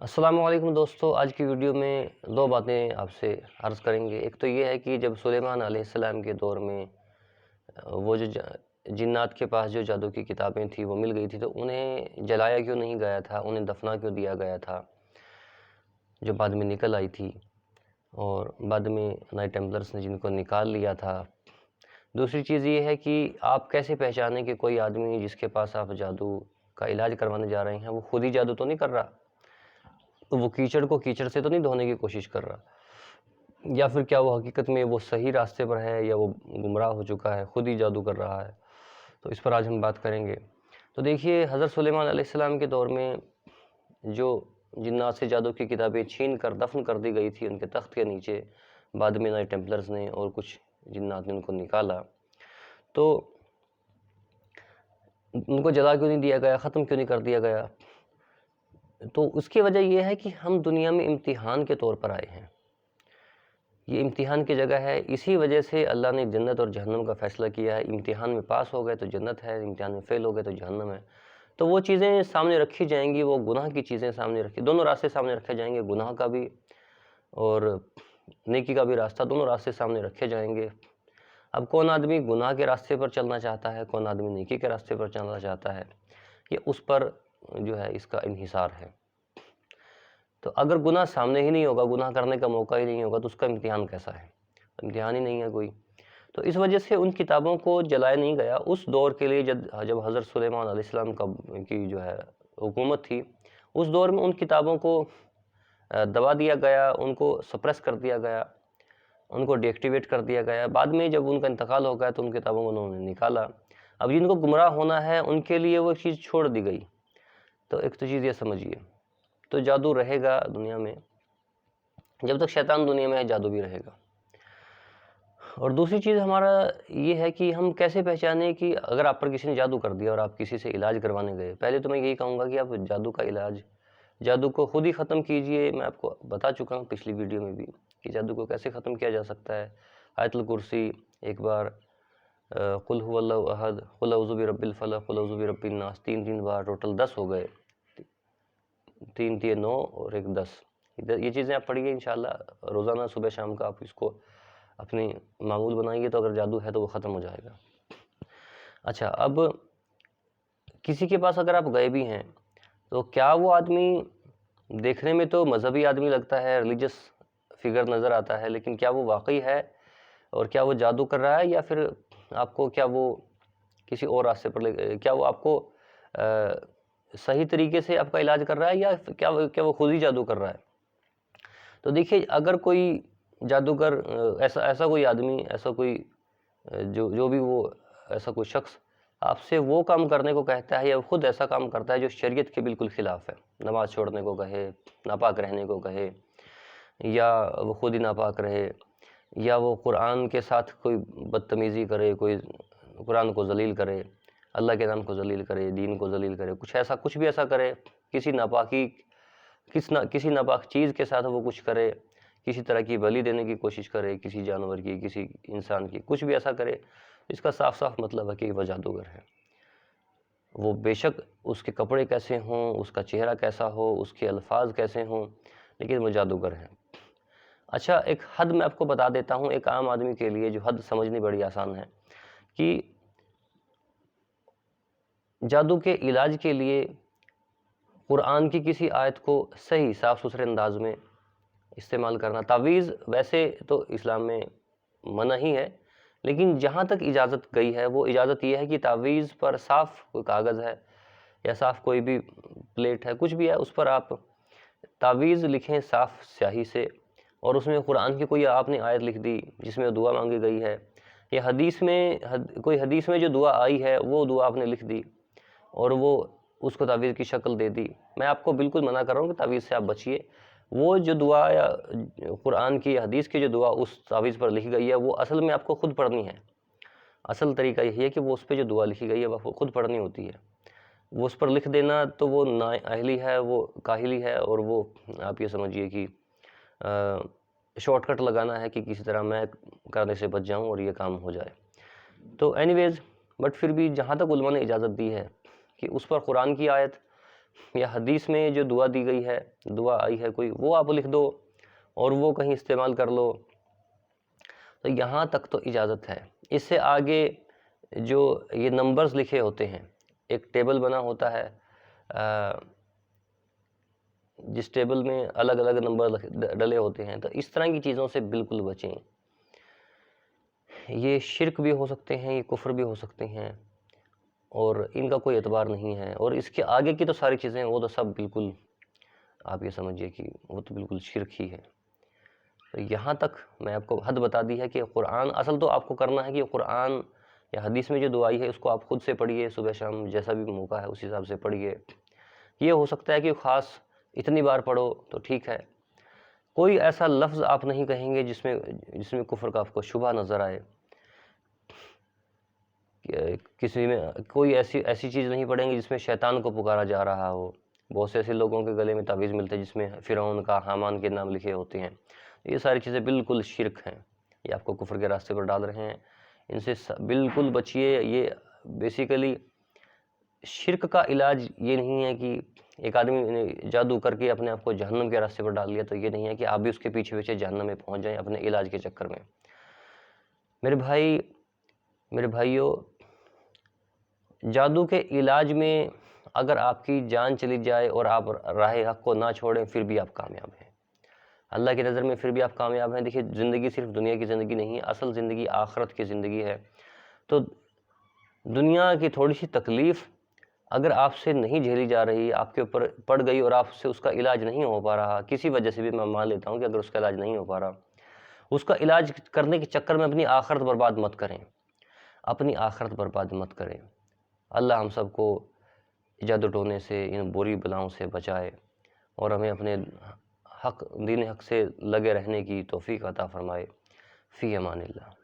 السلام علیکم دوستو، آج کی ویڈیو میں دو باتیں آپ سے عرض کریں گے۔ ایک تو یہ ہے کہ جب سلیمان علیہ السلام کے دور میں وہ جو جنات کے پاس جو جادو کی کتابیں تھیں وہ مل گئی تھی تو انہیں جلایا کیوں نہیں گیا تھا، انہیں دفنا کیوں دیا گیا تھا، جو بعد میں نکل آئی تھی اور بعد میں نائٹ ٹیمپلرز نے جن کو نکال لیا تھا۔ دوسری چیز یہ ہے کہ آپ کیسے پہچانیں کہ کوئی آدمی جس کے پاس آپ جادو کا علاج کروانے جا رہے ہیں وہ خود ہی جادو تو نہیں کر رہا، وہ کیچڑ کو کیچڑ سے تو نہیں دھونے کی کوشش کر رہا، یا پھر کیا وہ حقیقت میں وہ صحیح راستے پر ہے یا وہ گمراہ ہو چکا ہے، خود ہی جادو کر رہا ہے۔ تو اس پر آج ہم بات کریں گے۔ تو دیکھیے، حضرت سلیمان علیہ السلام کے دور میں جو جنات سے جادو کی کتابیں چھین کر دفن کر دی گئی تھی ان کے تخت کے نیچے، بعد میں نائٹ ٹیمپلرز نے اور کچھ جنات نے ان کو نکالا، تو ان کو جلا کیوں نہیں دیا گیا، ختم کیوں نہیں کر دیا گیا؟ تو اس کی وجہ یہ ہے کہ ہم دنیا میں امتحان کے طور پر آئے ہیں، یہ امتحان کی جگہ ہے۔ اسی وجہ سے اللہ نے جنت اور جہنم کا فیصلہ کیا ہے۔ امتحان میں پاس ہو گئے تو جنت ہے، امتحان میں فیل ہو گئے تو جہنم ہے۔ تو وہ چیزیں سامنے رکھی جائیں گی، وہ گناہ کی چیزیں سامنے رکھی، دونوں راستے سامنے رکھے جائیں گے، گناہ کا بھی اور نیکی کا بھی راستہ، دونوں راستے سامنے رکھے جائیں گے۔ اب کون آدمی گناہ کے راستے پر چلنا چاہتا ہے، کون آدمی نیکی کے راستے پر چلنا چاہتا ہے، یہ اس پر جو ہے اس کا انحصار ہے۔ تو اگر گناہ سامنے ہی نہیں ہوگا، گناہ کرنے کا موقع ہی نہیں ہوگا تو اس کا امتحان کیسا ہے؟ امتحان ہی نہیں ہے کوئی۔ تو اس وجہ سے ان کتابوں کو جلایا نہیں گیا۔ اس دور کے لیے جب حضرت سلیمان علیہ السلام کی جو ہے حکومت تھی، اس دور میں ان کتابوں کو دبا دیا گیا، ان کو سپریس کر دیا گیا، ان کو ڈی ایکٹیویٹ کر دیا گیا۔ بعد میں جب ان کا انتقال ہو گیا تو ان کتابوں کو انہوں نے نکالا۔ اب جن کو گمراہ ہونا ہے ان کے لیے وہ چیز چھوڑ دی گئی۔ تو ایک تو چیز یہ سمجھیے، تو جادو رہے گا دنیا میں، جب تک شیطان دنیا میں ہے جادو بھی رہے گا۔ اور دوسری چیز ہمارا یہ ہے کہ ہم کیسے پہچانیں کہ اگر آپ پر کسی نے جادو کر دیا اور آپ کسی سے علاج کروانے گئے، پہلے تو میں یہی کہوں گا کہ آپ جادو کا علاج، جادو کو خود ہی ختم کیجئے۔ میں آپ کو بتا چکا ہوں پچھلی ویڈیو میں بھی کہ جادو کو کیسے ختم کیا جا سکتا ہے۔ آیت الکرسی ایک بار، قل هو اللہ احد، قل اعوذ برب الفلق، قل اعوذ برب الناس، تین بار، ٹوٹل 10 ہو گئے، 3 9 اور 1 10۔ یہ چیزیں آپ پڑھیے انشاءاللہ روزانہ صبح شام کا، آپ اس کو اپنی معمول بنائیے تو اگر جادو ہے تو وہ ختم ہو جائے گا۔ اچھا، اب کسی کے پاس اگر آپ گئے بھی ہیں تو کیا وہ آدمی دیکھنے میں تو مذہبی آدمی لگتا ہے، ریلیجس فگر نظر آتا ہے، لیکن کیا وہ واقعی ہے اور کیا وہ جادو کر رہا ہے، یا پھر آپ کو کیا وہ کسی اور راستے پر کیا وہ آپ کو صحیح طریقے سے آپ کا علاج کر رہا ہے، یا کیا وہ خود ہی جادو کر رہا ہے؟ تو دیکھیے، اگر کوئی جادوگر ایسا کوئی آدمی، ایسا کوئی جو بھی وہ ایسا کوئی شخص آپ سے وہ کام کرنے کو کہتا ہے یا خود ایسا کام کرتا ہے جو شریعت کے بالکل خلاف ہے، نماز چھوڑنے کو کہے، ناپاک رہنے کو کہے، یا وہ خود ہی ناپاک رہے، یا وہ قرآن کے ساتھ کوئی بدتمیزی کرے، کوئی قرآن کو ذلیل کرے، اللہ کے نام کو ذلیل کرے، دین کو ذلیل کرے، کچھ بھی ایسا کرے، کسی ناپاک چیز کے ساتھ وہ کچھ کرے، کسی طرح کی بلی دینے کی کوشش کرے، کسی جانور کی، کسی انسان کی، کچھ بھی ایسا کرے، اس کا صاف مطلب ہے کہ وہ جادوگر ہے۔ وہ بے شک اس کے کپڑے کیسے ہوں، اس کا چہرہ کیسا ہو، اس کے الفاظ کیسے ہوں، لیکن وہ جادوگر ہیں۔ اچھا، ایک حد میں آپ کو بتا دیتا ہوں، ایک عام آدمی کے لیے جو حد سمجھنی بڑی آسان ہے، کہ جادو کے علاج کے لیے قرآن کی کسی آیت کو صحیح صاف ستھرے انداز میں استعمال کرنا۔ تعویذ ویسے تو اسلام میں منع ہی ہے، لیکن جہاں تک اجازت گئی ہے وہ اجازت یہ ہے کہ تعویذ پر صاف کوئی کاغذ ہے یا صاف کوئی بھی پلیٹ ہے، کچھ بھی ہے، اس پر آپ تعویذ لکھیں صاف سیاہی سے، اور اس میں قرآن کی کوئی آپ نے آیت لکھ دی جس میں دعا مانگی گئی ہے، یا کوئی حدیث میں جو دعا آئی ہے وہ دعا آپ نے لکھ دی اور وہ اس کو تعویذ کی شکل دے دی۔ میں آپ کو بالکل منع کر رہا ہوں کہ تعویذ سے آپ بچیے۔ وہ جو دعا یا قرآن کی حدیث کی جو دعا اس تعویذ پر لکھی گئی ہے وہ اصل میں آپ کو خود پڑھنی ہے۔ اصل طریقہ یہی ہے کہ وہ اس پہ جو دعا لکھی گئی ہے وہ خود پڑھنی ہوتی ہے۔ وہ اس پر لکھ دینا تو وہ نااہلی ہے، وہ کاہلی ہے، اور وہ آپ یہ سمجھیے کہ شارٹ کٹ لگانا ہے کہ کسی طرح میں کرنے سے بچ جاؤں اور یہ کام ہو جائے۔ تو اینی ویز، بٹ پھر بھی جہاں تک علماء نے اجازت دی ہے کہ اس پر قرآن کی آیت یا حدیث میں جو دعا دی گئی ہے، دعا آئی ہے کوئی، وہ آپ لکھ دو اور وہ کہیں استعمال کر لو، تو یہاں تک تو اجازت ہے۔ اس سے آگے جو یہ نمبرز لکھے ہوتے ہیں، ایک ٹیبل بنا ہوتا ہے جس ٹیبل میں الگ الگ نمبر ڈلے ہوتے ہیں، تو اس طرح کی چیزوں سے بالکل بچیں۔ یہ شرک بھی ہو سکتے ہیں، یہ کفر بھی ہو سکتے ہیں، اور ان کا کوئی اعتبار نہیں ہے۔ اور اس کے آگے کی تو ساری چیزیں وہ تو سب بالکل آپ یہ سمجھیے کہ وہ تو بالکل شرک ہی ہے۔ تو یہاں تک میں آپ کو حد بتا دی ہے کہ قرآن، اصل تو آپ کو کرنا ہے کہ قرآن یا حدیث میں جو دعائی ہے اس کو آپ خود سے پڑھیے، صبح شام جیسا بھی موقع ہے اس حساب سے پڑھیے۔ یہ ہو سکتا ہے کہ خاص اتنی بار پڑھو تو ٹھیک ہے، کوئی ایسا لفظ آپ نہیں کہیں گے جس میں کفر کا آپ کو شبہ نظر آئے، کسی میں کوئی ایسی چیز نہیں پڑھیں گے جس میں شیطان کو پکارا جا رہا ہو۔ بہت سے ایسے لوگوں کے گلے میں تعویذ ملتے ہیں جس میں فرعون کا، حامان کے نام لکھے ہوتے ہیں۔ یہ ساری چیزیں بالکل شرک ہیں، یہ آپ کو کفر کے راستے پر ڈال رہے ہیں، ان سے بالکل بچیے۔ یہ بیسیکلی شرک کا علاج یہ نہیں ہے کہ ایک آدمی نے جادو کر کے اپنے آپ کو جہنم کے راستے پر ڈال لیا، تو یہ نہیں ہے کہ آپ بھی اس کے پیچھے پیچھے جہنم میں پہنچ جائیں اپنے علاج کے چکر میں۔ میرے بھائیوں، جادو کے علاج میں اگر آپ کی جان چلی جائے اور آپ راہ حق کو نہ چھوڑیں پھر بھی آپ کامیاب ہیں، اللہ کی نظر میں پھر بھی آپ کامیاب ہیں۔ دیکھیے، زندگی صرف دنیا کی زندگی نہیں ہے، اصل زندگی آخرت کی زندگی ہے۔ تو دنیا کی تھوڑی سی تکلیف اگر آپ سے نہیں جھیلی جا رہی، آپ کے اوپر پڑ گئی اور آپ سے اس کا علاج نہیں ہو پا رہا، کسی وجہ سے بھی میں مان لیتا ہوں کہ اگر اس کا علاج نہیں ہو پا رہا، اس کا علاج کرنے کے چکر میں اپنی آخرت برباد مت کریں، اپنی آخرت برباد مت کریں۔ اللہ ہم سب کو جادو ٹونے سے، ان بری بلاؤں سے بچائے، اور ہمیں اپنے دین حق سے لگے رہنے کی توفیق عطا فرمائے۔ فی امان اللہ۔